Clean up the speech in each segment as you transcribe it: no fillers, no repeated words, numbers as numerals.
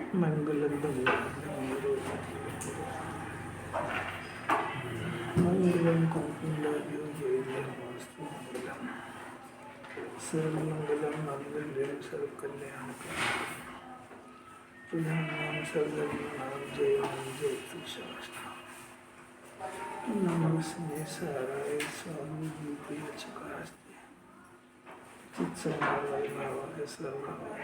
मंगलम मंगलम कुंकुंडाभ्यो जयवास्तु मंगलम सर्वमंगलम मंगल्यं सर्वकल्याणकरं प्रधानं सर्वज्ञानां जयं जयतु शास्त्रम् नमस्ते साराय स्वामी चकास्ते चित्समालय भावाय सर्वभावाय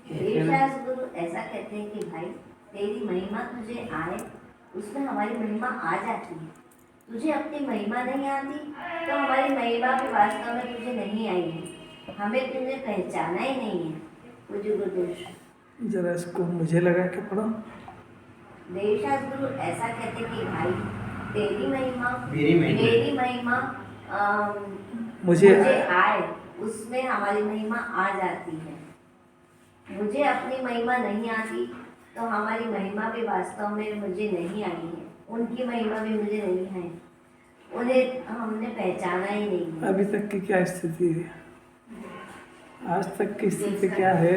देवदास गुरु ऐसा कहते हैं कि भाई तेरी महिमा तुझे आए उसमें हमारी महिमा आ जाती है। तुझे अपनी महिमा नहीं आती तो हमारी महिमा भी वास्तव में तुझे नहीं आई है। हमें तुझे पहचाना ही नहीं है। पूज्य गुरुदेव जरा इसको मुझे लगा के पढ़ो। देवदास गुरु ऐसा कहते हैं कि भाई तेरी महिमा मेरी महिमा मुझे आए उसमें हमारी महिमा आ जाती है। मुझे अपनी महिमा नहीं आती तो हमारी महिमा भी वास्तव में मुझे नहीं आई है। उनकी महिमा भी मुझे नहीं है। उन्हें हमने पहचाना ही नहीं है। अभी तक की क्या स्थिति है? आज तक की स्थिति क्या है?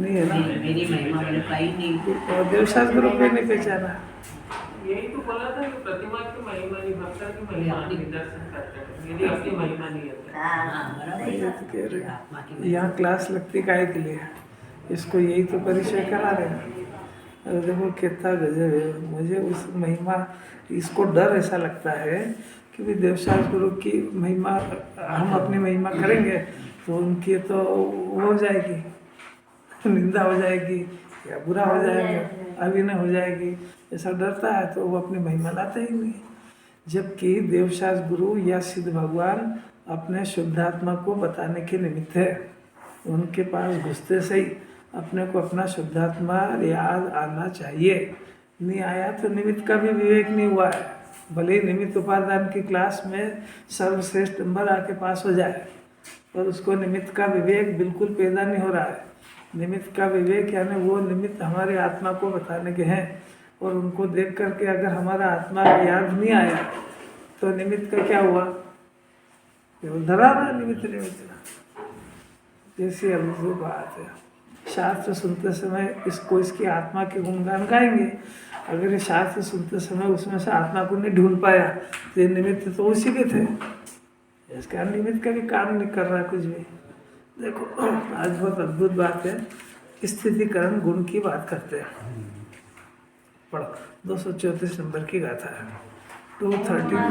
नहीं है ना? मेरी महिमा मैंने पाई नहीं। और देवदास गुरु को नहीं पहचाना। यही तो बोला था कि प्रतिमा की महिमा नहीं, भक्ता की महिमा नहीं दर्शन करते हैं। मेरी अपनी महिमा नहीं है। ये तो कह रहे यहाँ क्लास लगती काहे के लिए? इसको यही तो परिचय करा रहे हैं। और देखो कितना गजब है। मुझे उस महिमा, इसको डर ऐसा लगता है कि भी देवदास गुरु की महिमा हम अपनी महिमा करेंगे तो उनकी तो वो हो जाएगी, निंदा हो जाएगी या बुरा हो जाएगा, अभिनय हो जाएगी, ऐसा डरता है तो वो अपनी महिमा लाते ही नहीं। जबकि देवदास गुरु या सिद्ध भगवान अपने शुद्धात्मा को बताने के निमित्त है। उनके पास घुसते से ही अपने को अपना शुद्धात्मा याद आना चाहिए। नहीं आया तो निमित्त का भी विवेक नहीं हुआ है। भले ही निमित्त उपादान की क्लास में सर्वश्रेष्ठ नंबर आके पास हो जाए पर उसको निमित्त का विवेक बिल्कुल पैदा नहीं हो रहा है। निमित्त का विवेक यानी वो निमित्त हमारे आत्मा को बताने के हैं और उनको देख करके अगर हमारा आत्मा याद नहीं आया तो निमित्त का क्या हुआ? धरा रहा निमित्त जैसी अभी बात है। शास्त्र सुनते समय इसको इसकी आत्मा के गुणगान गाएंगे। अगर ये शास्त्र सुनते समय उसमें से आत्मा को नहीं ढूंढ पाया तो ये निमित्त तो उसी के थे। इसका निमित्त का भी काम नहीं कर रहा कुछ भी। देखो आज बहुत अद्भुत बात है। स्थितिकरण गुण की बात करते हैं। पढ़ो 234 नंबर की गाथा है। 234 संगम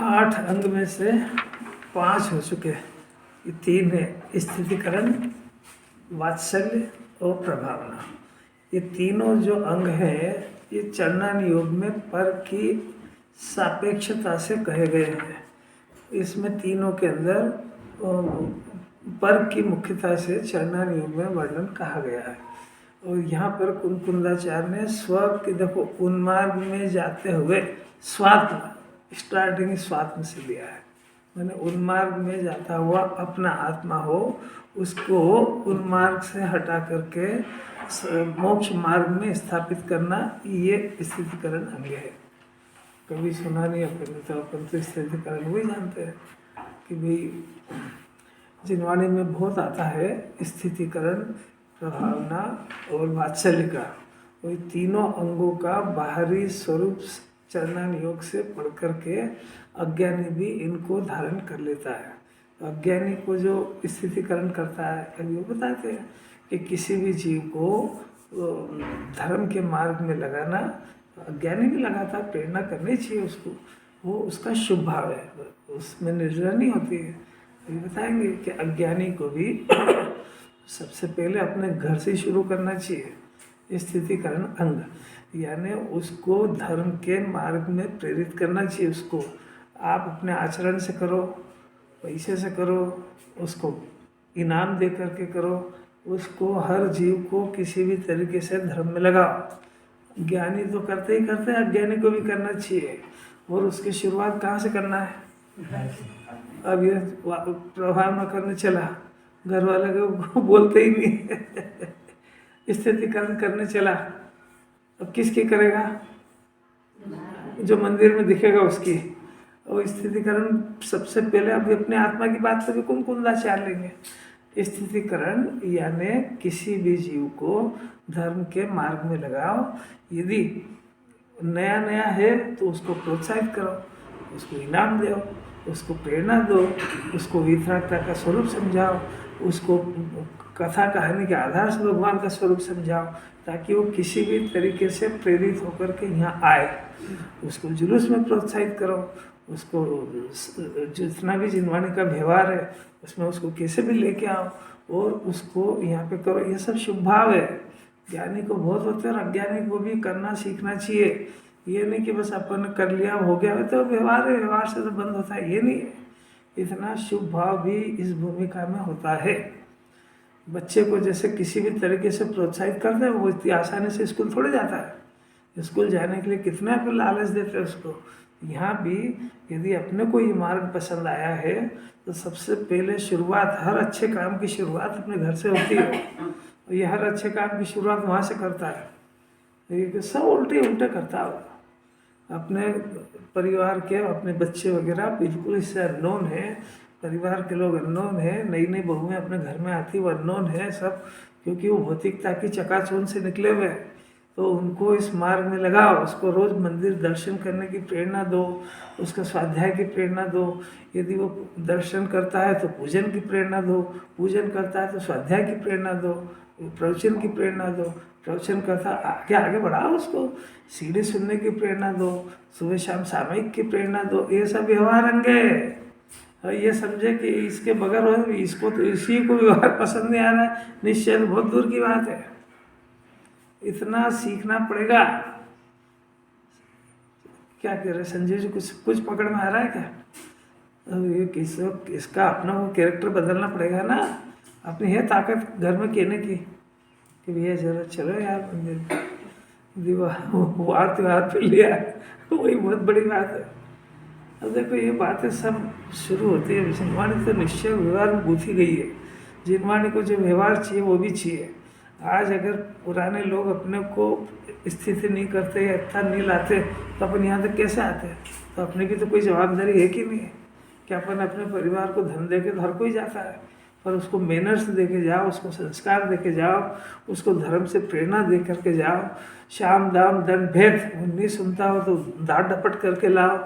आठ अंग में से 5 हो चुके हैं। ये 3 है स्थितिकरण, वात्सल्य और प्रभावना। ये तीनों जो अंग हैं ये चरणान योग में पर की सापेक्षता से कहे गए हैं। इसमें तीनों के अंदर पर की मुख्यता से चरणान योग में वर्णन कहा गया है। और यहाँ पर कुंकुंदाचार्य ने स्व के देखो उन्मार्ग में जाते हुए स्वात्म स्टार्टिंग स्वात्म से लिया है। मैंने उन्मार्ग में जाता हुआ अपना आत्मा हो उसको उन्मार्ग से हटा करके मोक्ष मार्ग में स्थापित करना, ये स्थितिकरण अंग है। कभी सुना नहीं अपन तो अपन तो स्थितिकरण वही जानते हैं कि भाई जिनवाणी में बहुत आता है स्थितिकरण, प्रभावना और वात्सल्य का। वही तीनों अंगों का बाहरी स्वरूप चरणान योग से पढ़ करके अज्ञानी भी इनको धारण कर लेता है। तो अज्ञानी को जो स्थितिकरण करता है अभी वो बताते हैं कि किसी भी जीव को धर्म के मार्ग में लगाना, अज्ञानी भी लगाता, प्रेरणा करनी चाहिए उसको, वो उसका शुभ भाव है, उसमें निर्जरा नहीं होती है। अभी बताएंगे कि अज्ञानी को भी सबसे पहले अपने घर से शुरू करना चाहिए स्थितिकरण अंग। यानी उसको धर्म के मार्ग में प्रेरित करना चाहिए। उसको आप अपने आचरण से करो, पैसे से करो, उसको इनाम दे करके करो, उसको हर जीव को किसी भी तरीके से धर्म में लगाओ। ज्ञानी तो करते ही करते हैं, अज्ञानी को भी करना चाहिए। और उसकी शुरुआत कहाँ से करना है? अब ये प्रभाव न करने चला, घर वाले को बोलते ही नहीं स्थितिकरण करने चला, अब किसकी करेगा? जो मंदिर में दिखेगा उसकी। और स्थितिकरण सबसे पहले अब अपने आत्मा की बात से भी कौन कुंदाचार लेंगे। स्थितिकरण यानी किसी भी जीव को धर्म के मार्ग में लगाओ। यदि नया नया है तो उसको प्रोत्साहित करो, उसको इनाम दो, उसको प्रेरणा दो, उसको वितरागता का स्वरूप समझाओ, उसको कथा कहानी के आधार से भगवान का स्वरूप समझाओ, ताकि वो किसी भी तरीके से प्रेरित होकर के यहाँ आए। उसको जुलूस में प्रोत्साहित करो, उसको जितना भी जिनवाणी का व्यवहार है उसमें उसको कैसे भी लेके आओ और उसको यहाँ पे करो। ये सब शुभ भाव है। ज्ञानी को बहुत होते हैं और अज्ञानी को भी करना सीखना चाहिए। ये नहीं कि बस अपन कर लिया हो गया, तो व्यवहार है, व्यवहार से तो बंद होता है, ये नहीं है। इतना शुभ भाव भी इस भूमिका में होता है। बच्चे को जैसे किसी भी तरीके से प्रोत्साहित करते हैं, वो इतनी आसानी से स्कूल थोड़े जाता है। स्कूल जाने के लिए कितना पे लालच देते हैं उसको। यहाँ भी यदि अपने को ये मार्ग पसंद आया है तो सबसे पहले शुरुआत, हर अच्छे काम की शुरुआत अपने घर से होती है। और ये हर अच्छे काम की शुरुआत वहाँ से करता है। ये सब उल्टे उल्टे करता है। अपने परिवार के अपने बच्चे वगैरह बिल्कुल इससे अननोन है, परिवार के लोग अननोन है, नई नई बहुएं अपने घर में आती वो अननोन है सब, क्योंकि वो भौतिकता की चकाचौंध से निकले हुए हैं। तो उनको इस मार्ग में लगाओ, उसको रोज़ मंदिर दर्शन करने की प्रेरणा दो, उसका स्वाध्याय की प्रेरणा दो। यदि वो दर्शन करता है तो पूजन की प्रेरणा दो, पूजन करता है तो स्वाध्याय की प्रेरणा दो, प्रवचन की प्रेरणा दो, प्रवचन करता आगे आगे बढ़ाओ, उसको सीढ़ी सुनने की प्रेरणा दो, सुबह शाम सामयिक की प्रेरणा दो। ये सब व्यवहार अंग है। और ये समझे कि इसके बगैर हो, इसको तो इसी को व्यवहार पसंद नहीं आ रहा है, निश्चय बहुत दूर की बात है। इतना सीखना पड़ेगा। क्या कह रहे संजय जी, कुछ पकड़ में आ रहा है क्या? अब ये इसका अपना वो कैरेक्टर बदलना पड़ेगा ना। अपनी है ताकत घर में कहने की कि भैया जरा चलो यार मंदिर, दीवार त्योहार पे लिया, वही बहुत बड़ी बात है। अब देखो ये बातें सब शुरू होती है। जिनवाणी तो निश्चय व्यवहार में गूंथी गई है। जिनवाणी को जो व्यवहार चाहिए वो भी चाहिए। आज अगर पुराने लोग अपने को स्थिति नहीं करते या इतना नहीं लाते तो अपन यहाँ तक कैसे आते हैं? तो अपने की तो कोई जवाबदारी है कि नहीं है कि अपन अपने परिवार को धन दे के तो हर कोई जाता है, पर उसको मैनर्स दे के जाओ, उसको संस्कार दे के जाओ, उसको धर्म से प्रेरणा दे करके जाओ। शाम दाम दंड भेद नहीं सुनता हो तो दाढ़ डपट करके लाओ।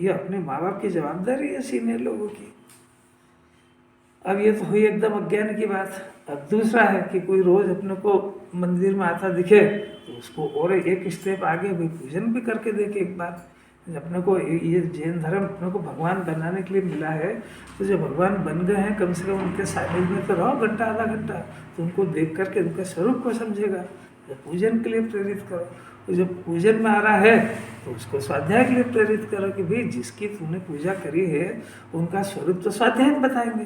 ये अपने माँ बाप की जवाबदारी है सीनियर लोगों की। अब ये तो हुई एकदम अज्ञान की बात। अब दूसरा है कि कोई रोज अपने को मंदिर में आता दिखे तो उसको और एक स्टेप आगे भी पूजन भी करके देखे एक बार। अपने को ये जैन धर्म अपने को भगवान बनाने के लिए मिला है, तो जो भगवान बन गए हैं कम से कम उनके सानिध्य में तो रहो घंटा आधा घंटा, तो उनको देख करके उनके स्वरूप को समझेगा। तो पूजन के लिए प्रेरित करो। तो जब पूजन में आ रहा है तो उसको स्वाध्याय के लिए प्रेरित करो कि भाई जिसकी तूने पूजा करी है उनका स्वरूप तो स्वाध्याय में बताएंगे,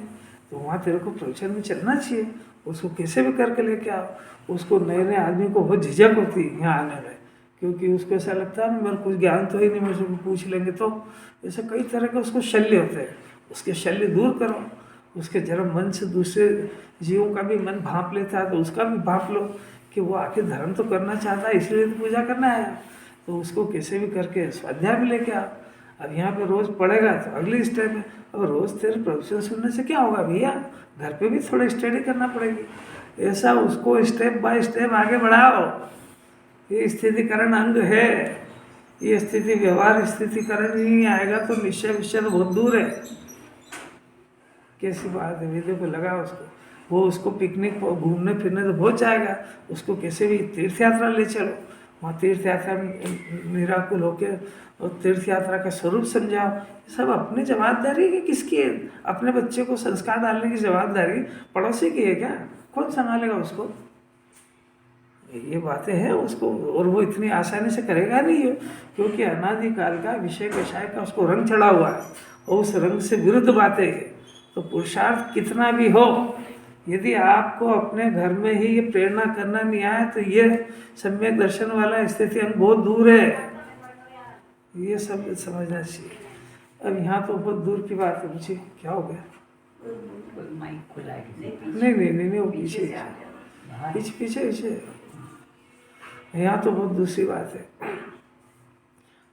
तो वहाँ तेरे को प्रवचन में चलना चाहिए। उसको कैसे भी करके लेके आओ। उसको नए नए आदमी को बहुत झिझक होती है यहाँ आने में, क्योंकि उसको ऐसा लगता है मेरे कुछ ज्ञान तो ही नहीं, मेरे को पूछ लेंगे तो। ऐसे कई तरह के उसको शल्य होते हैं। उसके शल्य दूर करो। उसके जरा मन से दूसरे जीवों का भी मन भांप लेता है तो उसका भी भांप लो कि वो आखिर धर्म तो करना चाहता है, इसलिए तो पूजा करना आया। तो उसको कैसे भी करके स्वाध्याय भी लेके आओ। अब यहाँ पे रोज़ पढ़ेगा तो अगली स्टेप है। अब रोज़ तेरे प्रवचन सुनने से क्या होगा भैया, घर पे भी थोड़ा स्टडी करना पड़ेगी। ऐसा उसको स्टेप बाय स्टेप आगे बढ़ाओ। ये स्थितिकरण अंग है। ये स्थिति व्यवहार स्थितिकरण ही नहीं आएगा तो निश्चय विषय तो बहुत दूर है। कैसी बात है, वेदों को लगा उसको, वो उसको पिकनिक घूमने फिरने तो बहुत जाएगा। उसको कैसे भी तीर्थ यात्रा ले चलो, वहाँ तीर्थ यात्रा में निराकुल होकर और तीर्थ यात्रा का स्वरूप समझाओ। सब अपनी जवाबदारी है। किसकी है? अपने बच्चे को संस्कार डालने की जवाबदारी पड़ोसी की है क्या? कौन संभालेगा उसको? ये बातें हैं उसको, और वो इतनी आसानी से करेगा नहीं है, क्योंकि अनादिकाल का विषय कषाय का उसको रंग चढ़ा हुआ है और उस रंग से विरुद्ध बातें हैं। तो पुरुषार्थ कितना भी हो, यदि आपको अपने घर में ही ये प्रेरणा करना नहीं आए तो ये सम्यक दर्शन वाला स्थिति हम बहुत दूर है, ये सब समझना चाहिए। अब यहाँ तो बहुत दूर की बात है, मुझे क्या हो गया? माइक खुला है नहीं वो पीछे पीछे यहाँ तो बहुत दूसरी बात है।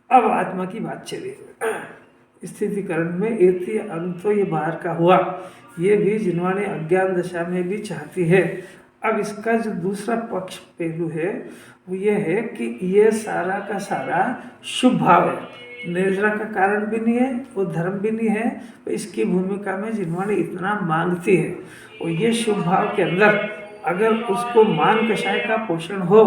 अब आत्मा की बात चली। स्थितिकरण में एति अंत तो ये बाहर का हुआ, ये भी जिन्होंने अज्ञान दशा में भी चाहती है। अब इसका जो दूसरा पक्ष पहलू है वो ये है कि ये सारा का सारा शुभ भाव है, निद्रा का कारण भी नहीं है वो धर्म भी नहीं है, तो इसकी भूमिका में जिन्होंने इतना मांगती है। और ये शुभ भाव के अंदर अगर उसको मान कषाय का पोषण हो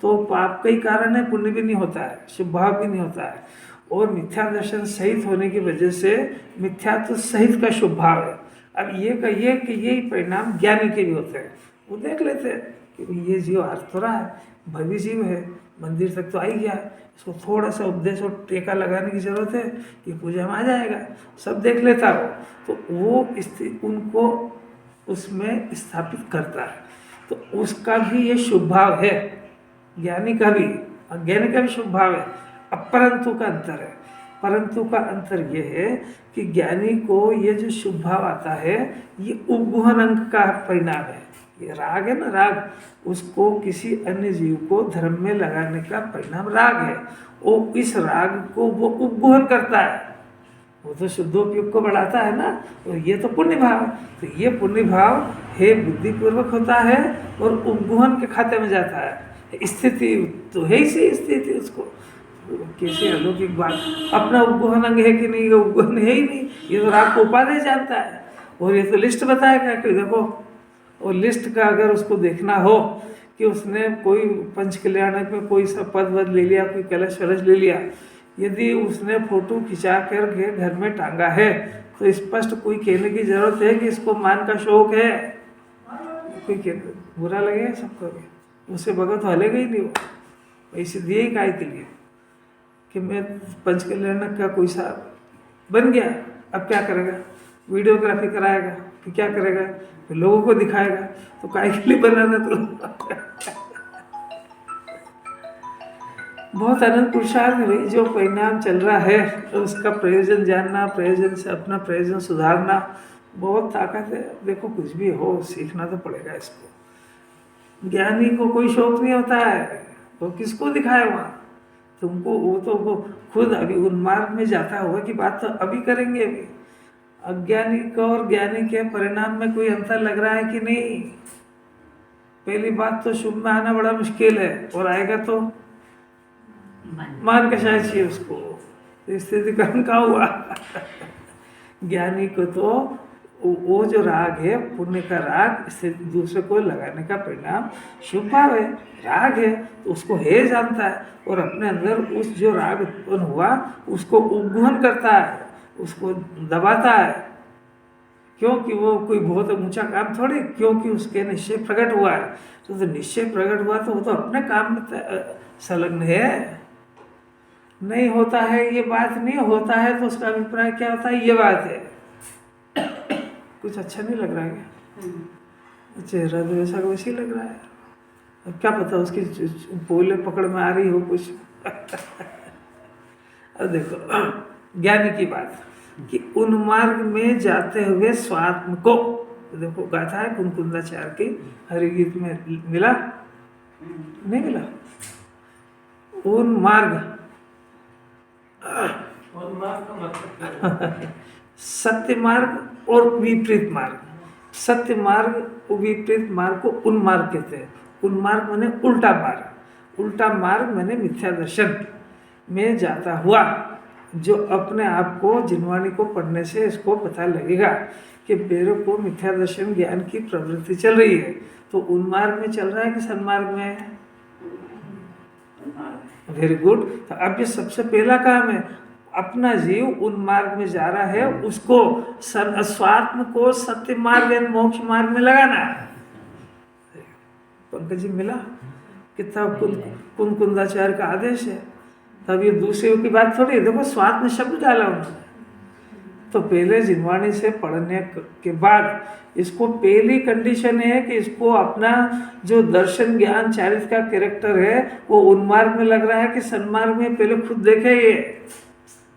तो पाप का ही कारण है, पुण्य भी नहीं होता है, शुभ भाव भी नहीं होता है। और मिथ्या दर्शन सहित होने की वजह से मिथ्यात्व सहित का शुभ भाव है। अब ये कहिए कि यही परिणाम ज्ञानी के भी होते हैं, वो देख लेते हैं कि ये जीव हार तो रहा है, भव्य जीव है, मंदिर तक तो आ ही गया, इसको थोड़ा सा उपदेश और टेका लगाने की जरूरत है कि पूजा में आ जाएगा, सब देख लेता हो, तो वो उनको उसमें स्थापित करता है। तो उसका भी ये शुभ भाव है, ज्ञानी का भी, अज्ञानी का भी शुभ भाव है। अब परंतु का अंतर है, परंतु का अंतर ये है कि ज्ञानी को ये जो शुभ भाव आता है ये उपगुहन अंग का परिणाम है। ये राग है ना, राग, उसको किसी अन्य जीव को धर्म में लगाने का परिणाम राग है। वो इस राग को वो उपगुहन करता है, वो तो शुद्धोपयोग को बढ़ाता है ना, और ये तो पुण्य भाव। तो ये पुण्य भाव है बुद्धिपूर्वक होता है और उपगुहन के खाते में जाता है। स्थिति तो है ही सी स्थिति, उसको कैसे अलौकिक बात, अपना उपगुहन अंग है कि नहीं, उपगुहन है ही नहीं, ये तो राग को उपादेय जानता है। और ये तो लिस्ट बताएगा कि देखो, और लिस्ट का अगर उसको देखना हो कि उसने कोई पंच कल्याणक में कोई सा पद वद ले लिया, कोई कलश वलश ले लिया, यदि उसने फोटो खिंचा करके घर में टांगा है तो स्पष्ट कोई कहने की जरूरत है कि इसको मान का शौक है। कोई बुरा लगेगा सबको, उससे भगत हलेगा ही नहीं, वो पैसे दिए ही काय के लिए कि मैं पंच कल्याणक का कोई सा बन गया, अब क्या करेगा, वीडियोग्राफी कराएगा कि क्या करेगा, फिर लोगों को दिखाएगा, तो काय के लिए बनाना तो बहुत अनंत पुरुषार्थ है भाई। जो परिणाम चल रहा है तो उसका प्रयोजन जानना, प्रयोजन से अपना प्रयोजन सुधारना बहुत ताकत है। देखो कुछ भी हो सीखना तो पड़ेगा इसको। ज्ञानी को कोई शौक नहीं होता है, वो किसको दिखाए वहाँ, तुमको वो तो वो खुद अभी उन्मार्ग में जाता हुआ की बात तो अभी करेंगे। अभी अज्ञानी को और ज्ञानी के परिणाम में कोई अंतर लग रहा है कि नहीं? पहली बात तो शुभ में आना बड़ा मुश्किल है, और आएगा तो मान कषाय चाहिए उसको, तो स्थितिकरण का हुआ। ज्ञानी को तो वो जो राग है पुण्य का राग, इससे दूसरे को लगाने का परिणाम शुभ भाव है, राग है, तो उसको है जानता है, और अपने अंदर उस जो राग उत्पन्न हुआ उसको उपगुहन करता है, उसको दबाता है। क्योंकि वो कोई बहुत ऊंचा काम थोड़ी, क्योंकि उसके निश्चय प्रकट हुआ है, तो निश्चय प्रकट हुआ तो वो तो अपने काम में संलग्न है। नहीं होता है ये बात नहीं होता है तो उसका अभिप्राय क्या होता है, ये बात है। कुछ अच्छा नहीं लग रहा है क्या? चेहरा तो वैसा का वैसे ही लग रहा है, अब क्या पता उसकी पोले पकड़ में आ रही हो कुछ। अब देखो ज्ञानी की बात कि उन्मार्ग में जाते हुए स्वात्म को, तो देखो गाथा है कुंकुंदाचार्य की हरिगीत में, मिला नहीं मिला? उन्मार्ग सत्य मार्ग और विपरीत मार्ग। सत्य मार्ग और विपरीत मार्ग को उन्मार्ग कहते हैं। उन्मार्ग माने उल्टा मार्ग, उल्टा मार्ग माने मिथ्या दर्शन में जाता हुआ, जो अपने आप को जिनवाणी को पढ़ने से इसको पता लगेगा कि मेरे को मिथ्या दर्शन ज्ञान की प्रवृत्ति चल रही है, तो उन्मार्ग में चल रहा है कि सन्मार्ग में? Very good. तो अब ये सबसे पहला काम है, अपना जीव उन मार्ग में जा रहा है, उसको स्वात्म को सत्य मार्ग या मोक्ष मार्ग में लगाना है। पंकज जी मिला? कितना कुंदाचार्य का आदेश है। तब ये दूसरे की बात थोड़ी है। देखो स्वाद में शब्द डाला उन्होंने। तो पहले जिनवाणी से पढ़ने के बाद इसको पहली कंडीशन है कि इसको अपना जो दर्शन ज्ञान चारित्र का कैरेक्टर है वो उन्मार्ग में लग रहा है कि सन्मार्ग में, पहले खुद देखे ये।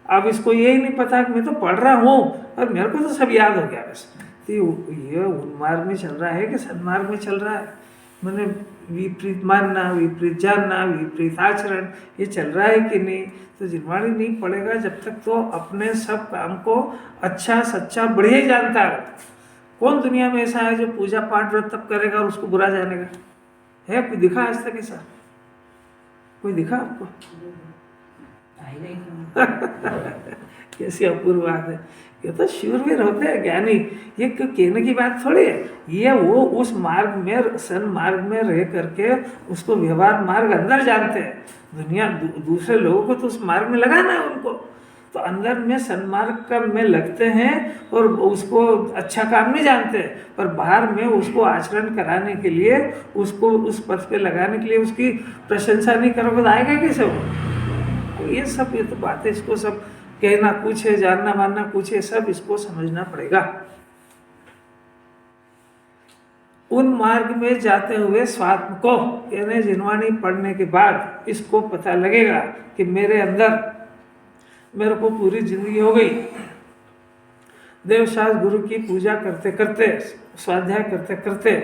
अब इसको यही नहीं पता कि मैं तो पढ़ रहा हूँ और मेरे को तो सब याद हो गया बस। तो ये उन्मार्ग में चल रहा है कि सन्मार्ग में चल रहा है? मैंने विपरीत मानना, विपरीत जानना, विपरीत आचरण, ये चल रहा है कि नहीं? तो जिनवाणी नहीं पड़ेगा जब तक तो अपने सब काम को अच्छा सच्चा बढ़िया ही जानता है। कौन दुनिया में ऐसा है जो पूजा पाठ व्रत तप करेगा और उसको बुरा जानेगा? है कोई दिखा आज तक ऐसा? कोई दिखा आपको? कैसी अपूर्व बात है। ये तो शूरवीर होते हैं ज्ञानी। ये कहने की बात थोड़ी है। ये वो उस मार्ग में, सन्मार्ग में रह करके उसको व्यवहार मार्ग अंदर जानते हैं। दुनिया दूसरे लोगों को तो उस मार्ग में लगाना है उनको, तो अंदर में सन्मार्ग का में लगते हैं और उसको अच्छा काम नहीं जानते, पर बाहर में उसको आचरण कराने के लिए, उसको उस पथ पे लगाने के लिए उसकी प्रशंसा नहीं करोगे तो आएगा कैसे वो? ये सब, ये तो बातें, इसको सब कहना कुछ है, जानना मानना कुछ है, सब इसको समझना पड़ेगा। उन मार्ग में जाते हुए स्वात्म को यानी जिनवाणी पढ़ने के बाद इसको पता लगेगा कि मेरे अंदर, मेरे को पूरी जिंदगी हो गई देवशास्त्र गुरु की पूजा करते करते, स्वाध्याय करते करते,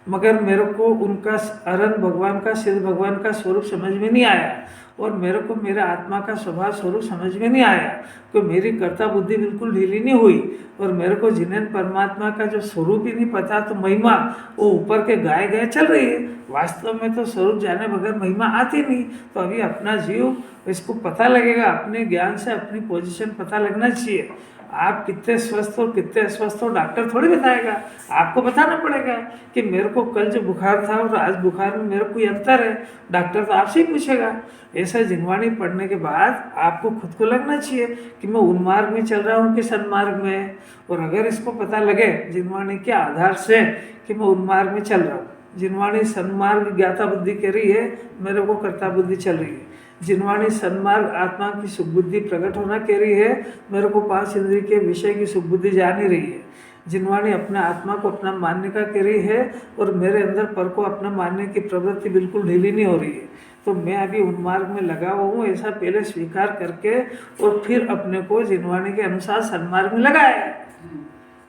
मगर मेरे को उनका अरन भगवान का, सिद्ध भगवान का स्वरूप समझ में नहीं आया और मेरे को मेरे आत्मा का स्वभाव स्वरूप समझ में नहीं आया, तो मेरी कर्ता बुद्धि बिल्कुल ढीली नहीं हुई और मेरे को जिन्हें परमात्मा का जो स्वरूप ही नहीं पता, तो महिमा वो ऊपर के गाए गए चल रही है। वास्तव में तो स्वरूप जाने बगैर महिमा आती नहीं। तो अभी अपना जीव, इसको पता लगेगा, अपने ज्ञान से अपनी पोजीशन पता लगना चाहिए। आप कितने स्वस्थ हो कितने अस्वस्थ हो डॉक्टर थोड़ी बताएगा, आपको बताना पड़ेगा कि मेरे को कल जो बुखार था और आज बुखार में मेरा कोई अंतर है, डॉक्टर तो आपसे ही पूछेगा। ऐसा जिनवाणी पढ़ने के बाद आपको खुद को लगना चाहिए कि मैं उन्मार्ग में चल रहा हूँ कि सन्मार्ग में। और अगर इसको पता लगे जिनवाणी के आधार से कि मैं उन्मार्ग में चल रहा हूँ, जिनवाणी सन्मार्ग ज्ञाता बुद्धि कह रही है, मेरे को कर्ता बुद्धि चल रही है, जिनवाणी सन्मार्ग आत्मा की सुखबुद्धि प्रकट होना कह रही है, मेरे को 5 इंद्रिय के विषय की सुखबुद्धि जा नहीं रही है, जिनवाणी अपने आत्मा को अपना मानने का कह रही है और मेरे अंदर पर को अपना मानने की प्रवृत्ति बिल्कुल ढीली नहीं हो रही है, तो मैं अभी उन्मार्ग में लगा हुआ हूँ, ऐसा पहले स्वीकार करके और फिर अपने को जिनवाणी के अनुसार सन्मार्ग में लगाया।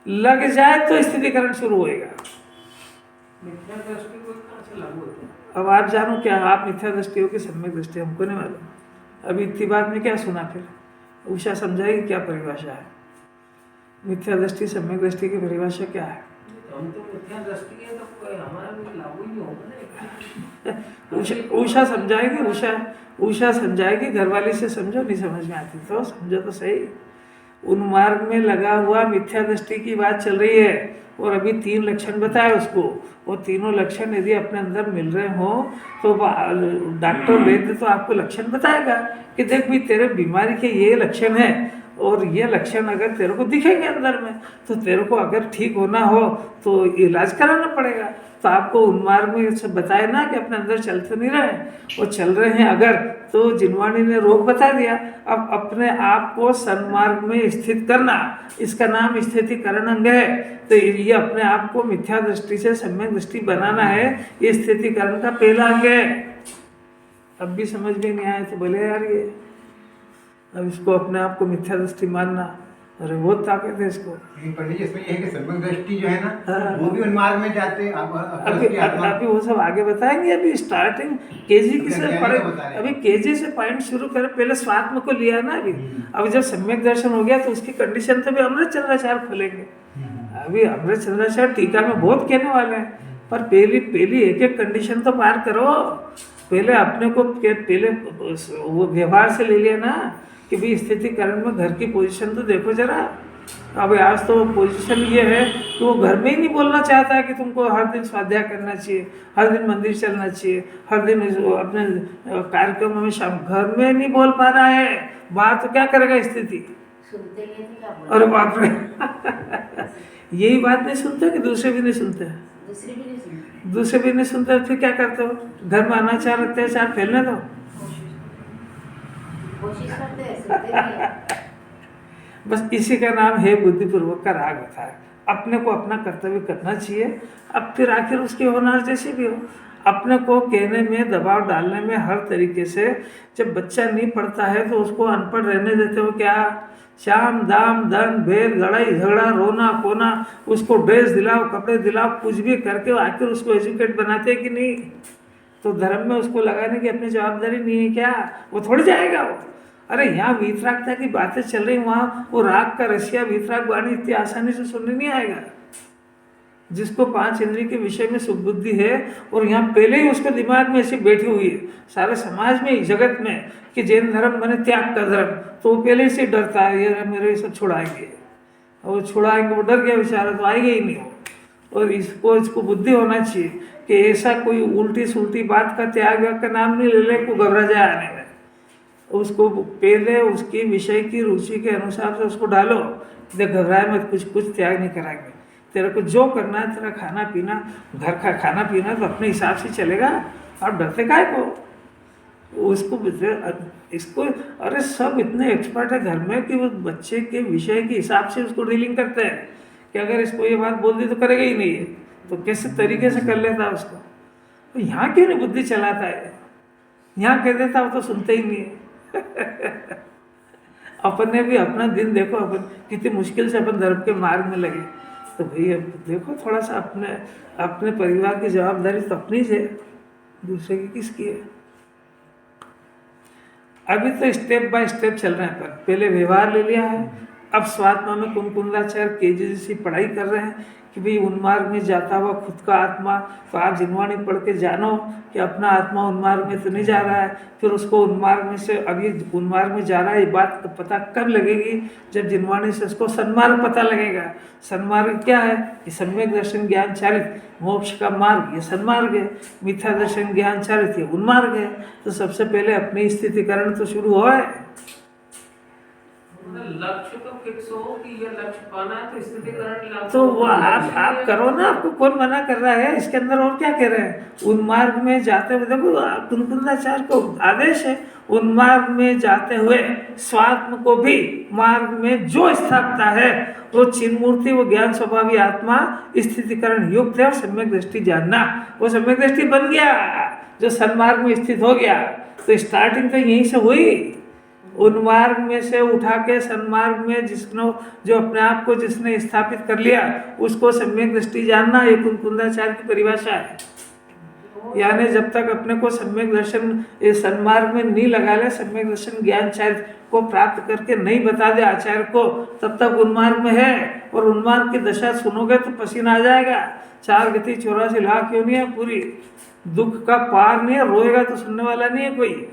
लग जाए तो स्थितिकरण शुरू होएगा। मिथ्या दृष्टि को कहाँ से लागू होता है? अब आप जानो क्या आप मिथ्या दृष्टि हो कि सम्यक दृष्टि, हमको नहीं मालूम। अभी इतनी बात में क्या सुना, फिर उषा समझाएगी क्या परिभाषा है मिथ्या दृष्टि, सम्यक दृष्टि की परिभाषा क्या है? हम तो मिथ्या दृष्टि है तो कोई हमारा भी लागू ही नहीं होगा ना। उषा समझाएगी, उषा समझाएगी, घरवाली से समझो, नहीं समझ में आती तो समझो तो सही। उन्मार्ग में लगा हुआ मिथ्या दृष्टि की बात चल रही है और अभी 3 लक्षण बताए उसको। वो तीनों लक्षण यदि अपने अंदर मिल रहे हो तो डॉक्टर वैद्य तो आपको लक्षण बताएगा कि देख भाई तेरे बीमारी के ये लक्षण है और ये लक्षण अगर तेरे को दिखेंगे अंदर में तो तेरे को अगर ठीक होना हो तो इलाज कराना पड़ेगा। तो आपको उन्मार्ग में से बताए ना कि अपने अंदर चलते नहीं रहे और चल रहे हैं अगर, तो जिनवाणी ने रोग बता दिया। अब अपने आप को सन्मार्ग में स्थित करना, इसका नाम स्थितिकरण अंग है। तो ये अपने आप को मिथ्या दृष्टि से सम्यक दृष्टि बनाना है, ये स्थितिकरण का पहला अंग है। अब भी समझ में नहीं आए तो बोले यार ये अब इसको अपने आप को मिथ्या दृष्टि मानना, अरे बहुत ताकत है इसको। पंडित जी इसमें ये है कि सम्यक दृष्टि जो है ना वो भी उन्मार्ग में जाते हैं। अभी वो सब आगे बताएंगे। अभी स्टार्टिंग केजी की से पढ़े, अभी केजी से पॉइंट शुरू करें। पहले स्वात्म को लिया ना अभी। अब जब सम्यक दर्शन हो गया तो उसकी कंडीशन तो भी अमृत चंद्राचार्य खोलेंगे। अभी अमृत चंद्राचार्य टीका में बहुत कहने वाले हैं, पर पहली एक कंडीशन तो पार करो। पहले अपने को पहले वो व्यवहार से ले लिया ना कि भाई स्थितिकरण में घर की पोजीशन तो देखो जरा। अब आज तो पोजीशन ये है कि वो घर में ही नहीं बोलना चाहता है कि तुमको हर दिन स्वाध्याय करना चाहिए, हर दिन मंदिर चलना चाहिए, हर दिन अपने कार्यक्रम में शाम, घर में नहीं बोल पा रहा है। बात तो क्या करेगा स्थिति? सुनते नहीं थे क्या बोला? अरे बाप रे यही बात नहीं सुनते कि दूसरे भी नहीं सुनते? दूसरी भी नहीं सुनते। दूसरे भी नहीं सुनते फिर क्या करते हो? घर में अनाचार अत्याचार फैलने दो। कोशिश करते हैं, सुनते नहीं हैं। बस इसी का नाम है बुद्धिपूर्वक का राग होता है। अपने को अपना कर्तव्य करना चाहिए। अब फिर आखिर उसकी होनहार जैसी भी हो, अपने को कहने में, दबाव डालने में, हर तरीके से। जब बच्चा नहीं पढ़ता है तो उसको अनपढ़ रहने देते हो क्या? शाम दाम दंड भेद लड़ाई झगड़ा रोना कोना, उसको ड्रेस दिलाओ कपड़े दिलाओ कुछ भी करके आखिर उसको एजुकेट बनाते हैं कि नहीं? तो धर्म में उसको लगाने की अपनी जवाबदारी नहीं है क्या? वो थोड़ी जाएगा वो। अरे यहाँ वीतरागता की बातें चल रही, वहाँ वो राग का रसिया वीतराग वाणी इतनी आसानी से सुनने नहीं आएगा। जिसको 5 इंद्रिय के विषय में सुबुद्धि है और यहाँ पहले ही उसके दिमाग में ऐसी बैठी हुई है सारे समाज में जगत में कि जैन धर्म मैंने त्याग का धर्म, तो वो पहले से डरता है ये मेरे सब छुड़ाएंगे, और वो छुड़ाएंगे, वो डर गया बेचारा, तो आएगा ही नहीं हो। और इसको बुद्धि होना चाहिए कि ऐसा कोई उल्टी सुलटी बात का त्याग का नाम नहीं ले ले को घबरा जाए आने में। उसको पहले उसकी विषय की रुचि के अनुसार से उसको डालो, घबराए मत, कुछ त्याग नहीं कराएंगे। तेरे को जो करना है, तेरा खाना पीना, घर का खाना पीना तो अपने हिसाब से चलेगा, आप डरते काहे को? इसको अरे सब इतने एक्सपर्ट है घर में कि वो बच्चे के विषय के हिसाब से उसको डीलिंग करते हैं कि अगर इसको ये बात बोल दी तो करेगा ही नहीं है, तो कैसे तरीके से कर लेता है उसको। तो यहाँ क्यों नहीं बुद्धि चलाता है? यहाँ कह देता वो तो सुनते ही नहीं है। अपन ने भी अपना दिन देखो, अपन कितनी मुश्किल से अपन धर्म के मार्ग में लगे, तो भैया देखो थोड़ा सा अपने परिवार की जवाबदारी तो अपनी है, दूसरे की किसकी है? अभी तो स्टेप बाय स्टेप चल रहे हैं अपन। पहले व्यवहार ले लिया है, अब स्वात्मा में कुंकुंदाचार्य केजी जैसी पढ़ाई कर रहे हैं कि भाई उन्मार्ग में जाता हुआ खुद का आत्मा, तो आप जिनवाणी पढ़ के जानो कि अपना आत्मा उन्मार्ग में तो नहीं जा रहा है। फिर उसको उन्मार्ग में से अभी उन्मार्ग में जा रहा है ये बात तो पता कब लगेगी? जब जिनवाणी से उसको सन्मार्ग पता लगेगा। सन्मार्ग क्या है? कि सम्यक दर्शन ज्ञान चालित मोक्ष का मार्ग, ये सन्मार्ग है। मिथ्या दर्शन ज्ञान चालित ये उन्मार्ग है। तो सबसे पहले अपनी स्थितिकरण तो शुरू हो है। लक्ष्य तो फिक्स हो कि ये लक्ष्य पाना है, तो स्थितिकरण तो वो आप करो ना, आपको कौन मना कर रहा है? इसके अंदर और क्या कह रहे हैं? उन्मार्ग में जाते हुए देखो कुंकुंदाचार्य को आदेश है, उन्मार्ग में जाते हुए स्वात्म को भी मार्ग में जो स्थापता है वो चिन्मूर्ति, वो ज्ञान स्वभावी आत्मा स्थितिकरण युक्त है। और सम्यक दृष्टि जानना, वो सम्यक दृष्टि बन गया जो सन्मार्ग में स्थित हो गया। तो स्टार्टिंग तो यहीं से हुई, उन्मार्ग में से उठा के सन्मार्ग में जिसने जो अपने आप को जिसने स्थापित कर लिया उसको सम्यक दृष्टि जानना, ये कुंकुंदाचार्य की परिभाषा है। यानी जब तक अपने को सम्यक दर्शन सन्मार्ग में नहीं लगा ले, सम्यक दर्शन ज्ञानचार्य को प्राप्त करके नहीं बता दे आचार्य को, तब तक उन्मार्ग में है। और उन्मार्ग की दशा सुनोगे तो पसीना आ जाएगा। 4 गति 84 लाख क्यों नहीं है पूरी, दुख का पार नहीं है, रोएगा तो सुनने वाला नहीं है कोई।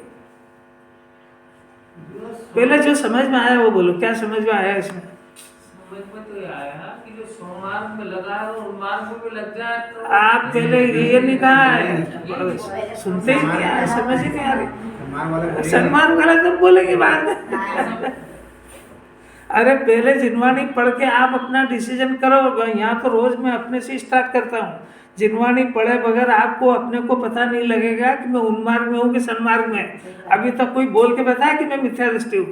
पहले जो समझ में आया वो बोलो, क्या समझ में आया इसमें? समझ में तो ये आया कि जो सोमवार में लगा है वो उन्मार्ग में भी लग जाए तो आप पहले ये नहीं कहा है, सुनते ही नहीं आया, समझ ही नहीं आ रही। सन्मान वाला तो बोलेंगे बाद में। अरे पहले जिनवाणी पढ़ के आप अपना डिसीजन करो। यहाँ तो रोज मैं अपने से स्टार्ट करता हूँ। जिनवाणी पढ़े बगैर आपको अपने को पता नहीं लगेगा कि मैं उन्मार्ग में हूँ कि सन्मार्ग में। अभी तक कोई बोल के बताया कि मैं मिथ्या दृष्टि हूँ?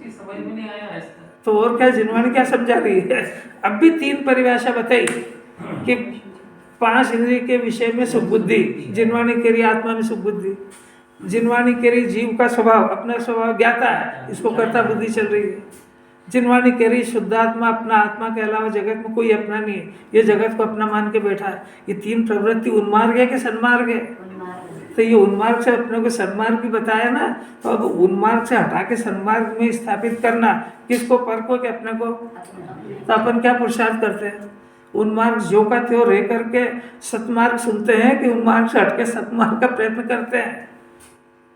समझ में नहीं आया ऐसा। तो और क्या जिनवाणी क्या समझा रही है? अब भी 3 परिभाषा बताई कि 5 इंद्रिय के विषय में सुबुद्धि, जिनवाणी कह रही आत्मा में सुबुद्धि, जिनवाणी कह रही जीव का स्वभाव, अपना स्वभाव ज्ञाता है, इसको कर्ता बुद्धि चल रही है। जिनवाणी कह रही शुद्धात्मा, अपना आत्मा के अलावा जगत में कोई अपना नहीं है, ये जगत को अपना मान के बैठा है। ये 3 प्रवृत्ति उन्मार्ग है कि सन्मार्ग है? तो ये उन्मार्ग से अपने को सन्मार्ग भी बताया ना, तो अब उन्मार्ग से हटा के सन्मार्ग में स्थापित करना किसको? परको के अपने को। तो अपन क्या पुरुषार्थ करते हैं? उन्मार्ग जो का त्यों रह करके सतमार्ग सुनते हैं कि उन्मार्ग से हटके सतमार्ग का प्रयत्न करते हैं?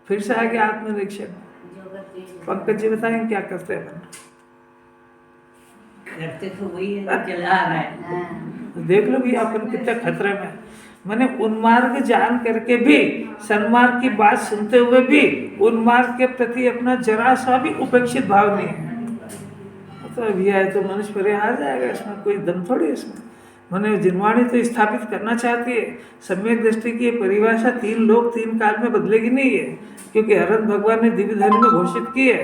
फिर से आगे आत्मनिरीक्षण। पंकज जी बताएंगे क्या करते हैं अपन? करते तो वही है, चला रहा है। देख लो भी अपन कितने खतरे में। मैंने उन्मार्ग जान करके भी, सन्मार्ग की बात सुनते हुए भी उन्मार्ग के प्रति अपना जरा सा भी उपेक्षित भाव नहीं है, तो अभी आए तो मनुष्य पर हार जाएगा। इसमें कोई दम थोड़ी, इसमें मैंने जिनवाणी तो स्थापित करना चाहती है। सम्यक दृष्टि की ये परिभाषा 3 लोक 3 काल में बदलेगी नहीं है, क्योंकि अरहंत भगवान ने दिव्य धर्म में घोषित की है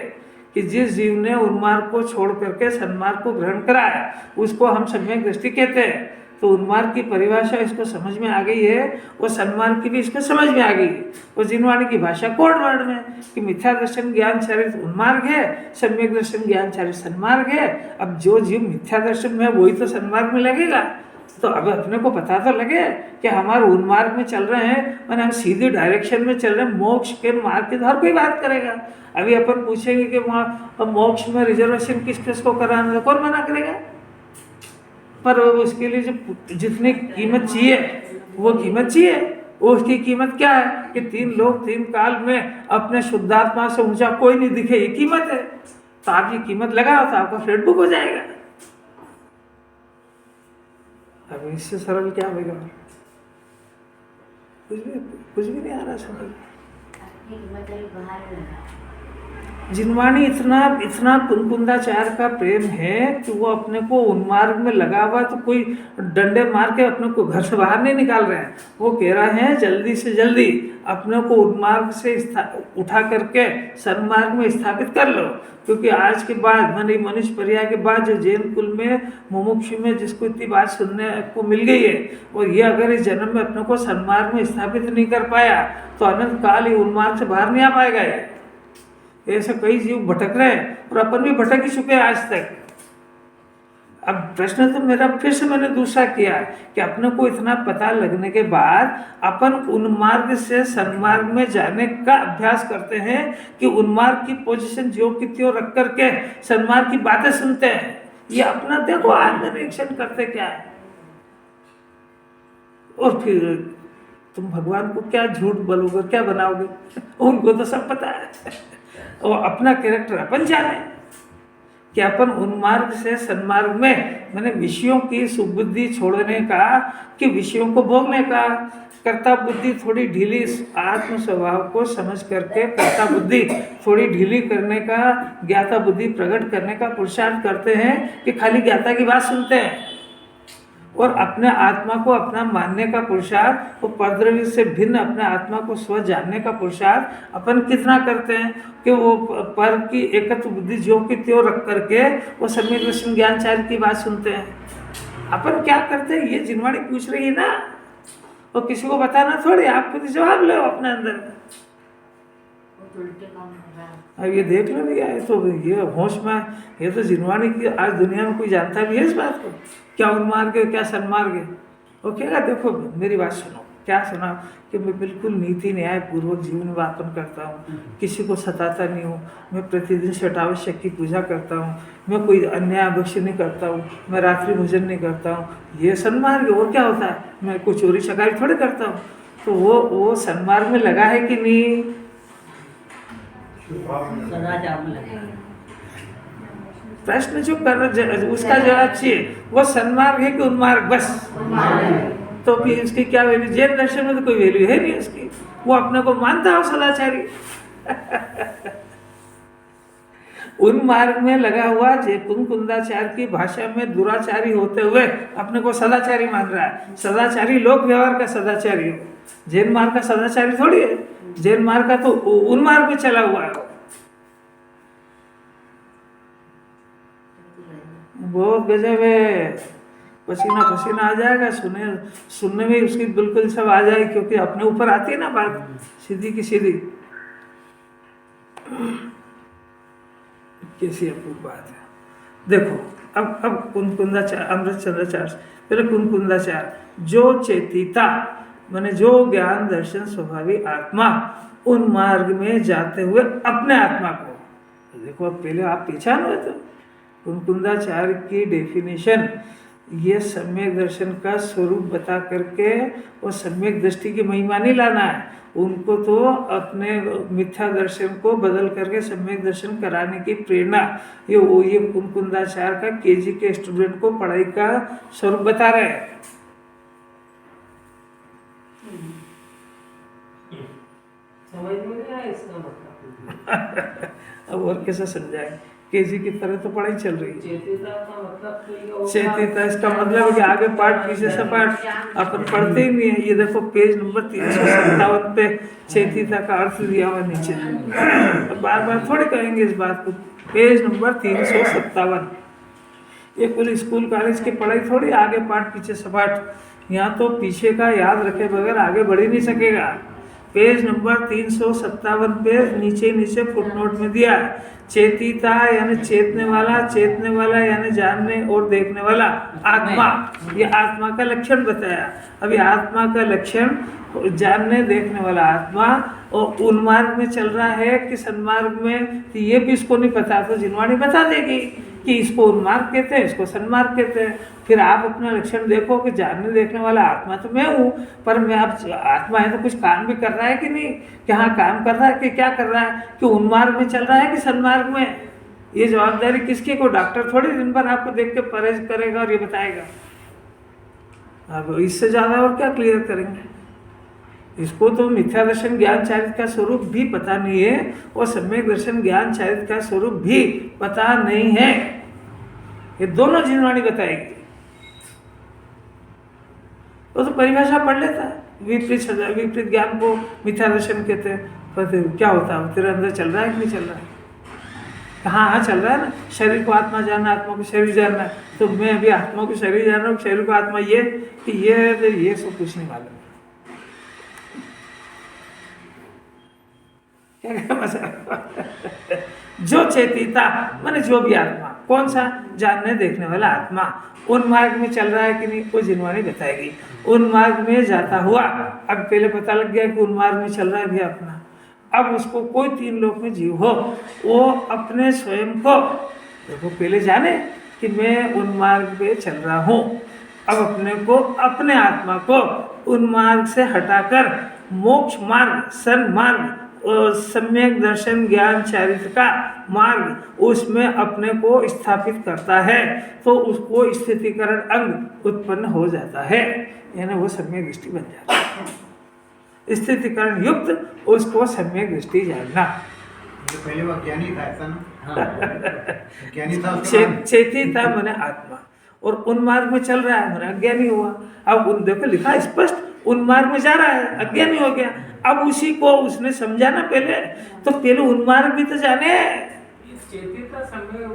कि जिस जीव ने उन्मार्ग को छोड़ करके सन्मार्ग को ग्रहण करा है उसको हम सम्यक दृष्टि कहते हैं। तो उन्मार्ग की परिभाषा इसको समझ में आ गई है और सन्मार्ग की भी इसको समझ में आ गई है। और जिनवाणी की भाषा कोड वर्ड में कि मिथ्या दर्शन ज्ञान चारित उन्मार्ग है, सम्यक दर्शन ज्ञान चारित सन्मार्ग है। अब जो जीव मिथ्या दर्शन में है वही तो सन्मार्ग में लगेगा। तो अब अपने को पता तो लगे कि हमारे उन्मार्ग में चल रहे हैं, मैंने हम सीधी डायरेक्शन में चल रहे हैं, मोक्ष के मार्ग की तो हर कोई बात करेगा। अभी अपन पूछेंगे कि वहाँ मोक्ष में रिजर्वेशन किस किस को कराना है, कौन मना करेगा? पर उसके लिए जो जितनी कीमत चाहिए वो कीमत चाहिए। उसकी कीमत क्या है कि 3 लोक 3 काल में अपने शुद्धात्मा से ऊंचा कोई नहीं दिखे, ये कीमत है। तो आप ये कीमत लगाओ तो आपका फ्लैट बुक हो जाएगा। अब इससे सरल क्या होगा? कुछ भी नहीं आ रहा समझ। जिनवाणी इतना कुंकुंदाचार का प्रेम है कि वो अपने को उन्मार्ग में लगा हुआ तो कोई डंडे मार के अपने को घर से बाहर नहीं निकाल रहे हैं। वो कह रहे हैं जल्दी से जल्दी अपने को उन्मार्ग से उठा करके सन्मार्ग में स्थापित कर लो, क्योंकि आज के बाद माने मनुष्य पर्याय के बाद जो जैन कुल में मुमुक्षु में जिसको इतनी बात सुनने को मिल गई है, और ये अगर इस जन्म में अपने को सन्मार्ग में स्थापित नहीं कर पाया तो अनंत काल ही उन्मार्ग से बाहर नहीं आ पाएगा। ऐसे कई जीव भटक रहे हैं और अपन भी भटक ही चुके हैं आज तक। अब प्रश्न तो मेरा फिर से मैंने दूसरा किया कि अपने को इतना पता लगने के बाद अपन उन्मार्ग से सन्मार्ग में जाने का अभ्यास करते हैं कि उन्मार्ग की पोजीशन जो की त्यों रख करके सन्मार्ग की बातें सुनते हैं। ये अपना देखो आत्मनिरीक्षण करते क्या है। और फिर तुम भगवान को क्या झूठ बोलोगे, क्या बनाओगे? उनको तो सब पता है। और अपना कैरेक्टर अपन जाने कि अपन उन्मार्ग से सन्मार्ग में मैंने विषयों की सुबुद्धि छोड़ने का, कि विषयों को भोगने का, कर्ता बुद्धि थोड़ी ढीली, आत्म स्वभाव को समझ करके कर्ता बुद्धि थोड़ी ढीली करने का, ज्ञाता बुद्धि प्रकट करने का पुरुषार्थ करते हैं कि खाली ज्ञाता की बात सुनते हैं और अपने आत्मा को अपना मानने का पुरुषार्थ, वो परद्रव्य से भिन्न अपने आत्मा को स्व जानने का पुरुषार्थ अपन कितना करते हैं कि वो पर की एकत्व बुद्धि जो की त्यों रख करके वो सम्यक दर्शन ज्ञानचार्य की बात सुनते हैं। अपन क्या करते हैं ये जिनवाणी पूछ रही है ना, और किसी को बताना थोड़ी, आप खुद जवाब लो अपने अंदर। अब ये देख लो भैया, ये तो ये होश में, ये तो जिनवाणी की आज दुनिया में कोई जानता भी है इस बात को, क्या उन्मार्ग है क्या सन्मार्ग है। वो कहेगा देखो मेरी बात सुनो, क्या सुना कि मैं बिल्कुल नीति न्याय पूर्वक जीवन व्यापन करता हूँ, किसी को सताता नहीं हूँ, मैं प्रतिदिन षटावश्यक की पूजा करता हूँ, मैं कोई अन्याय अवश्य नहीं करता हूँ, मैं रात्रि भोजन नहीं करता हूँ, ये सन्मार्ग है। और क्या होता है, मैं कोई चोरी चकारी थोड़ी करता हूँ। तो वो सन्मार्ग में लगा है कि नहीं? सदाचार में लगे। प्रश्न जो कर उसका जवाब चाहिए, वो सन्मार्ग है कि उन्मार्ग? बस तो फिर इसकी क्या वैल्यू? जैन दर्शन में तो कोई वैल्यू है नहीं उसकी, वो अपने को मानता हो सदाचारी। उन्मार्ग में लगा हुआ कुंकुंदाचार की भाषा में दुराचारी होते हुए अपने को सदाचारी मान रहा है। सदाचारी लोक व्यवहार का सदाचारी हो, जैन मार्ग का सदाचारी थोड़ी है। जैन मार्ग का तो उन्मार्ग में चला हुआ है। बहुत गजब है, पसीना पसीना आ जाएगा, सुनने में उसकी बिल्कुल सब आ जाए, क्योंकि अपने ऊपर आती है ना बात सीधी की सीधी। कैसी अपूर्व बात है। देखो अब कुंकुंदाचार, अमृत चंद्राचार, पहले कुंकुंदाचार जो चेतिता माने जो ज्ञान दर्शन स्वभावी आत्मा उन मार्ग में जाते हुए अपने आत्मा को देखो। अब पहले आप पहचान हुए तो कुंकुंदाचार्य की डेफिनेशन ये सम्यक दर्शन का स्वरूप बता करके और सम्यक दृष्टि की महिमा नहीं लाना है उनको, तो अपने मिथ्या दर्शन को बदल करके सम्यक दर्शन कराने की प्रेरणा ये कुंकुंदाचार्य का केजी के स्टूडेंट को पढ़ाई का स्वरूप बता रहे हैं। समझ में नहीं आया इसका मतलब। अब और कैसे समझाएं केजी की तरह तो पढ़ाई चल रही है। चेतिता का मतलब तो ये होगा- चेतिता इसका मतलब है कि आगे पाठ पीछे सपाट, अपन पढ़ते ही नहीं है। ये देखो पेज नंबर 357 पे चेतिता का अर्थ दिया हुआ नीचे। बार बार थोड़ी कहेंगे इस बात को। Page number 357। ये कोई स्कूल कॉलेज की पढ़ाई थोड़ी आगे पाठ पीछे सपाट। यहाँ तो पीछे का याद रखे बगैर आगे बढ़ ही नहीं सकेगा। पेज नंबर 357 पे नीचे फुटनोट में दिया है चेतिता यानी चेतने वाला यानी जानने और देखने वाला आत्मा। ये आत्मा का लक्षण बताया। अभी आत्मा का लक्षण जानने देखने वाला आत्मा और उन्मार्ग में चल रहा है कि सन्मार्ग में, तो ये भी इसको नहीं पता, तो जिनवाणी बता देगी कि इसको उन्मार्ग कहते हैं, इसको सन्मार्ग कहते हैं। फिर आप अपना लक्षण देखो कि जानने देखने वाला आत्मा तो मैं हूँ, पर मैं आप आत्मा है तो कुछ काम भी कर रहा है कि नहीं, कि हाँ काम कर रहा है कि क्या कर रहा है, कि उन्मार्ग में चल रहा है कि सन्मार्ग में। ये जवाबदारी किसकी? को डॉक्टर थोड़ी दिन भर आपको देख के परहेज करेगा और ये बताएगा। अब इससे ज़्यादा और क्या क्लियर करेंगे? इसको तो मिथ्या दर्शन ज्ञान चारित्र का स्वरूप भी पता नहीं है और सम्यक दर्शन ज्ञान चारित्र का स्वरूप भी पता नहीं है। ये दोनों जिनवाणी बताएगी। वो तो परिभाषा पढ़ लेता है। विपरीत ज्ञान को मिथ्या दर्शन कहते हैं। पर क्या होता है? तेरे अंदर चल रहा है कि नहीं चल रहा है? हाँ चल रहा है ना। शरीर को आत्मा जानना, आत्मा को शरीर जानना। तो मैं अभी आत्मा को शरीर जान रहा हूँ, शरीर को आत्मा ये कि ये सब कुछ नहीं मालूम। जो चेतिता माने जो भी आत्मा, कौन सा? जानने देखने वाला आत्मा उन मार्ग में चल रहा है कि नहीं, वो जिनवाणी बताएगी। उन मार्ग में जाता हुआ, अब पहले पता लग गया कि उन मार्ग में चल रहा है भी अपना। अब उसको कोई तीन लोक में जीव हो, वो अपने स्वयं को देखो पहले जाने कि मैं उन मार्ग पे चल रहा हूँ। अब अपने को, अपने आत्मा को उन मार्ग से हटाकर मोक्ष मार्ग, सन्मार्ग, सम्यक दर्शन ज्ञान चारित्र का मार्ग, उसमें अपने को स्थापित करता है, तो उसको स्थितिकरण अंग उत्पन्न हो जाता है, यानी वो सम्यक दृष्टि बन जाता है। स्थितिकरण युक्त उसको सम्यक दृष्टि जानना। तो पहले वो ज्ञानी था, ऐसा ना? ज्ञानी था चेतिता माने आत्मा, और उन मार्ग में चल रहा है माने अज्ञानी हुआ। अब उन देखो लिखा स्पष्ट, उन मार्ग में जा रहा है, अज्ञानी हो गया। अब उसी को उसने समझा ना पहले, तो पहले उन मार्ग भी तो जाने। चेतिता समय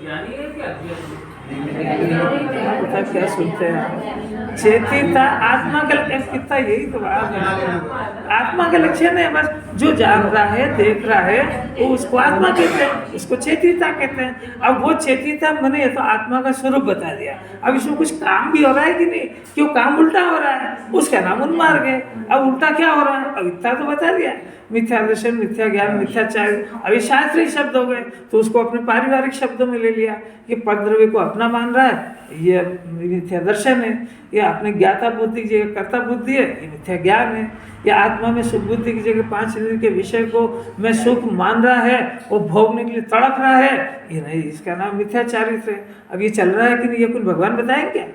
ज्ञानी है कि अज्ञानी? पता क्या सुनते हैं? चेतिता आत्मा का लक्षण, कितना यही तो बात है। आत्मा का लक्षण है बस, जो जान रहा है देख रहा है वो उसको आत्मा कहते हैं, उसको चेतिता कहते हैं। अब वो चेतिता मैंने तो आत्मा का स्वरूप बता दिया। अब इसमें कुछ काम भी हो रहा है कि नहीं? क्यों काम उल्टा हो रहा है, उसका नाम उन्मार्ग है। अब उल्टा क्या हो रहा है? अब इतना तो बता दिया, मिथ्या दर्शन, मिथ्या ज्ञान, मिथ्याचार। अभी शास्त्रीय शब्द हो गए तो उसको अपने पारिवारिक शब्दों में ले लिया कि परद्रव्य को अपना मान रहा है, ये मिथ्या दर्शन है। ये अपने ज्ञाता बुद्धि की जगह कर्ता बुद्धि है, ये मिथ्या ज्ञान है। या आत्मा में सुख बुद्धि की जगह पांच इंद्रिय के विषय को मैं सुख मान रहा है, वो भोगने के लिए तड़प रहा है, ये नहीं, इसका नाम मिथ्याचारित्र है। अब ये चल रहा है कि नहीं, ये कुछ भगवान बताएंगे क्या?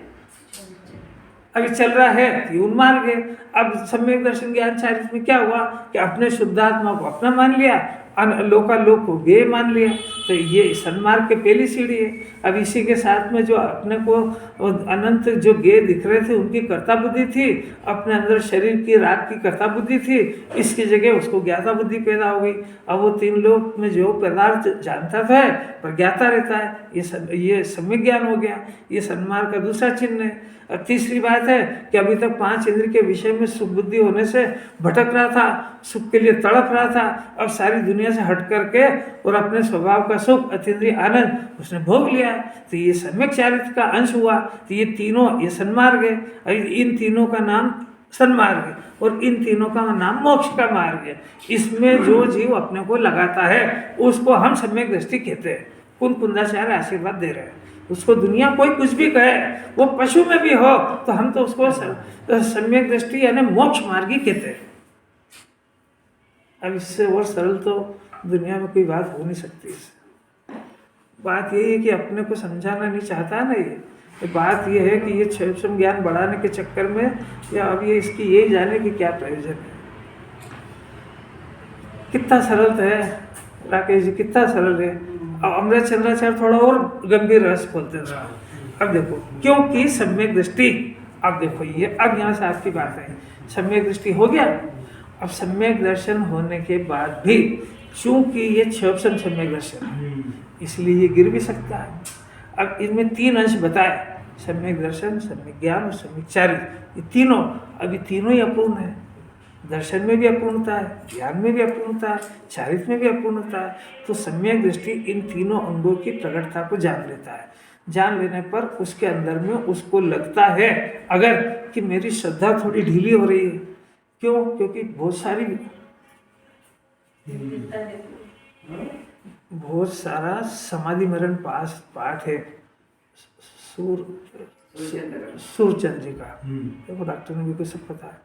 अभी चल रहा है, ये उन्मार्ग है। अब सम्यक दर्शन ज्ञान चारित्र में क्या हुआ कि अपने शुद्धात्मा को अपना मान लिया, लोकालोक को गे मान लिया, तो ये सन्मार्ग के पहली सीढ़ी है। अब इसी के साथ में जो अपने को अनंत जो गे दिख रहे थे उनकी कर्ता बुद्धि थी, अपने अंदर शरीर की राग की कर्ता बुद्धि थी, इसकी जगह उसको ज्ञाता बुद्धि पैदा हो गई। अब वो तीन लोक में जो पदार्थ जानता था पर ज्ञाता रहता है, ये सम्यक ज्ञान हो गया। ये सन्मार्ग का दूसरा चिन्ह है। अब तीसरी बात है कि अभी तक पांच इंद्रिय के विषय में सुख बुद्धि होने से भटक रहा था, सुख के लिए तड़प रहा था। अब सारी दुनिया से हट करके और अपने स्वभाव का सुख, अतीन्द्रिय आनंद उसने भोग लिया, तो ये सम्यक चारित्र का अंश हुआ। तो ये तीनों, ये सन्मार्ग है। इन तीनों का नाम सन्मार्ग है और इन तीनों का नाम मोक्ष का मार्ग है। इसमें जो जीव अपने को लगाता है उसको हम सम्यक दृष्टि कहते हैं। कुंदाचार्य आशीर्वाद दे रहे हैं उसको। दुनिया कोई कुछ भी कहे, वो पशु में भी हो, तो हम तो उसको सम्यक दृष्टि यानी मोक्ष मार्गी कहते हैं। अब इससे और सरल तो दुनिया में कोई बात हो नहीं सकती। बात यही है कि अपने को समझाना नहीं चाहता ना ये बात ये है कि ये क्षेत्र ज्ञान बढ़ाने के चक्कर में, या अब ये इसकी यही जाने की क्या प्रयोजन है। कितना सरल है राकेश जी, कितना सरल है। अब अमृत चंद्राचार्य थोड़ा और गंभीर रहस्य बोलते हैं उसको। अब देखो, क्योंकि सम्यक दृष्टि, अब देखो ये, अब यहाँ से आपकी बात है, सम्यक दृष्टि हो गया। अब सम्यक दर्शन होने के बाद भी चूंकि ये क्षोभन सम्यक दर्शन है, इसलिए ये गिर भी सकता है। अब इनमें 3 अंश बताए, सम्यक दर्शन, सम्यक ज्ञान और सम्यक चारित्र, ये तीनों, अभी तीनों ही अपूर्ण है। दर्शन में भी अपूर्णता है, ज्ञान में भी अपूर्णता है, चारित्र में भी अपूर्णता है। तो सम्यक दृष्टि इन तीनों अंगों की प्रकटता को जान लेता है। जान लेने पर उसके अंदर में उसको लगता है अगर कि मेरी श्रद्धा थोड़ी ढीली हो रही है, क्यों? क्योंकि बहुत सारा समाधि मरण पाठ है सूरचंद जी का, देखो डॉक्टर ने भी को सब पता है।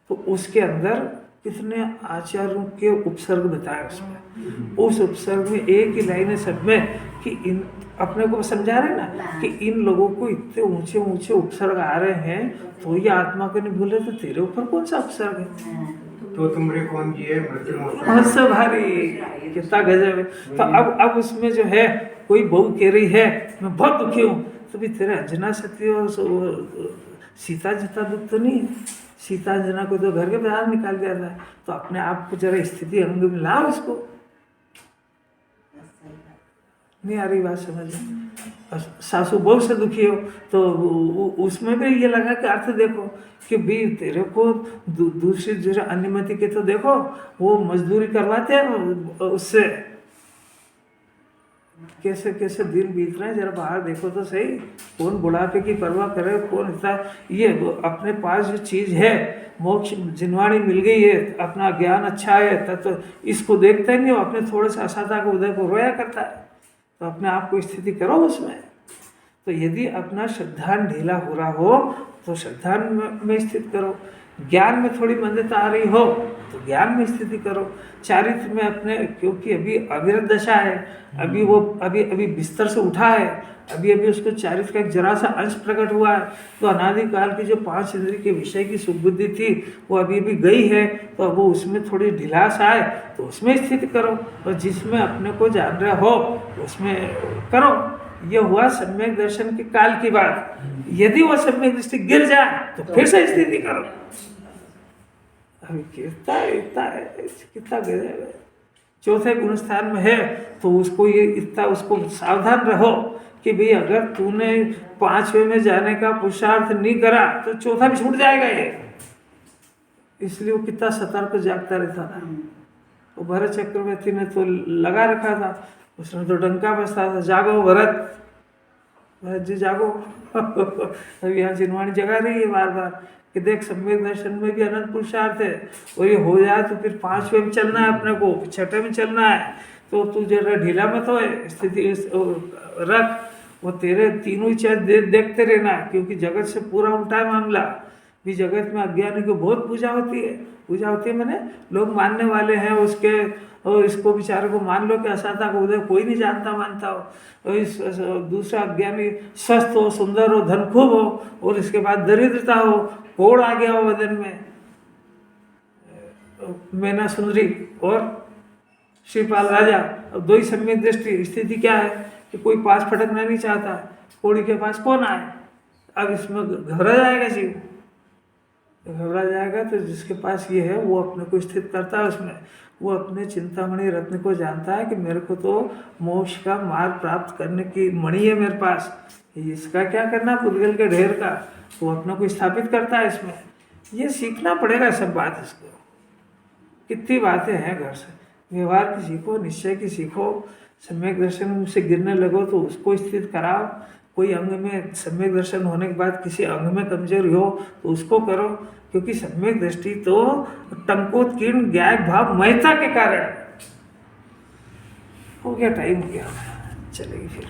तो उसके अंदर कितने आचार्यों के उपसर्ग बताए उसमें, उस उपसर्ग में एक ही लाइन है सब में कि इन, अपने को समझा रहे ना कि इन लोगों को इतने ऊंचे ऊंचे उपसर्ग आ रहे हैं, तो ये आत्मा को नहीं भूले, तो तेरे ऊपर कौन सा उपसर्ग है? तो तुमरे कौन जी है मृत्यु भारी, कितना गजब है। तो अब उसमें जो है, कोई बहू कह रही है मैं बहुत दुखी हूँ, तो भी तेरे अंजना सती और सीता जितना दुख तो नहीं है। सीता अंजना को तो घर के बाहर निकाल दिया था, तो अपने आप को जरा स्थिति अंग में ला उसको। नहीं आ रही बात समझ? सासू बहू से दुखी हो तो उसमें भी ये लगा कि अर्थ देखो कि भी तेरे को दूसरी जो अनुमति के तो देखो, वो मजदूरी करवाते हैं उससे, कैसे कैसे दिन बीत रहे हैं, जरा बाहर देखो तो सही। कौन बुढ़ापे की परवाह करे, कौन इतना, ये अपने पास जो चीज़ है, मोक्ष जिनवाणी मिल गई है, अपना ज्ञान अच्छा है, तब तो इसको देखता ही नहीं, अपने थोड़े से असाधा को उदय को रोया करता है। तो अपने आप को स्थिति करो उसमें। तो यदि अपना श्रद्धान ढीला हो रहा हो तो श्रद्धान में स्थित करो, ज्ञान में थोड़ी मंदता आ रही हो तो ज्ञान में स्थिति करो, चारित्र में अपने, क्योंकि अभी अविरत दशा है, अभी वो अभी बिस्तर से उठा है, अभी उसको चारित्र का एक जरा सा अंश प्रकट हुआ है। तो अनादिकाल की जो 5 इंद्रिय के विषय की सुबुद्धि थी वो अभी गई है, तो अब वो उसमें थोड़ी ढिलास आए तो उसमें स्थिति करो, और जिसमें अपने को जान रहे हो उसमें करो। ये हुआ सम्यक दर्शन के काल की बात। यदि वो सम्यक दृष्टि गिर जाए तो फिर से स्थिति करो। अभी कितना गजब है। चौथे गुणस्थान में है तो उसको ये इतना, उसको सावधान रहो कि भाई अगर तूने 5वें में जाने का पुरुषार्थ नहीं करा तो चौथा भी छूट जाएगा ये। इसलिए वो कितना सतर्क जागता रहता था। वो भरत चक्रवर्ती ने तो लगा रखा था, उसने तो डंका बजता था, जागो भरत जी जागो। अब यहाँ जिनवाणी जगा रही है बार बार कि देख सम्यक दर्शन में भी अनंत पुरुषार्थ है, और ये हो जाए तो फिर 5वें में चलना है अपने को, 6ठे में चलना है, तो तू जरा ढीला मत हो, स्थिति रख। वो तेरे तीनों ही चीज देखते रहना, क्योंकि जगत से पूरा उल्टा है मामला। भी जगत में अज्ञानी को बहुत पूजा होती है मैंने लोग मानने वाले हैं उसके, और इसको बेचारे को मान लो कि असाधा को उदय कोई नहीं जानता मानता हो, और इस दूसरा अज्ञानी स्वस्थ हो, सुंदर हो, धन खूब हो, और इसके बाद दरिद्रता हो, कोड़ आ गया हो बदन में, मैना सुंदरी और श्रीपाल राजा, अब 2 ही सम्यक दृष्टि। स्थिति क्या है कि कोई पास फटकना नहीं चाहता, कोड़ी के पास कौन आए। अब इसमें घबरा जाएगा जीव, घबरा जाएगा तो जिसके पास ये है वो अपने को स्थित करता है उसमें। वो अपने चिंतामणि रत्न को जानता है कि मेरे को तो मोक्ष का मार्ग प्राप्त करने की मणि है मेरे पास, इसका क्या करना पुद्गल के ढेर का, वो अपने को स्थापित करता है इसमें। ये सीखना पड़ेगा सब बात। इसको कितनी बातें हैं घर से, व्यवहार की सीखो, निश्चय की सीखो। सम्यक दर्शन से गिरने लगो तो उसको स्थित कराओ। कोई अंग में सम्यक दर्शन होने के बाद किसी अंग में कमजोरी हो तो उसको करो, क्योंकि सम्यक दृष्टि तो टंकोत्कीर्ण ज्ञान भाव महता के कारण। हो गया टाइम, हो गया, चलेगी फिर।